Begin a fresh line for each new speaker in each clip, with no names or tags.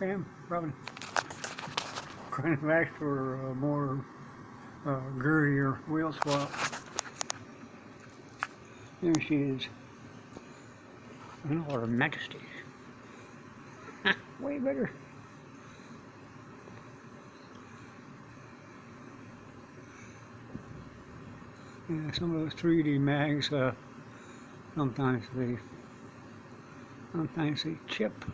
Bam, Robin. Going back for a more girlier wheel swap. There she is. In all her majesty. Way better. Yeah, some of those 3D mags, sometimes they chip.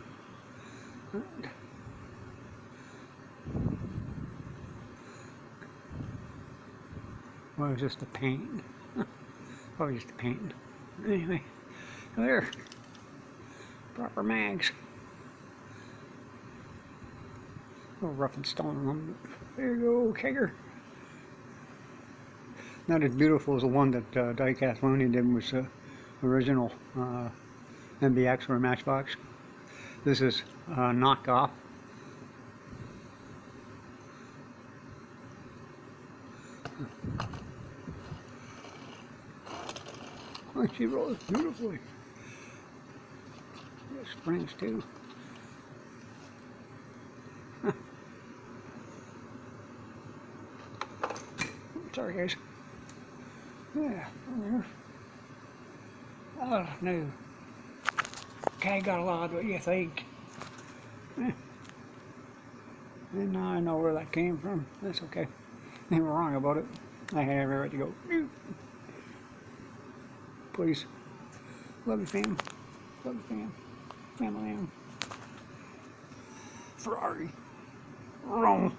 Well, it's just the paint. Probably just the paint. Anyway, there. Proper mags. A little rough and stone one, but there you go, kegger. Not as beautiful as the one that Diecast Looney did, was original MBX or Matchbox. This is knockoff. Oh, she rolls beautifully. There's springs too. Sorry guys. Yeah, there. Oh no. Okay, got a lot, what you think? And now I know where that came from. That's okay. They were wrong about it. I had every right to go. Please. Love you, fam. Love you, fam. Family on. Ferrari. Rome.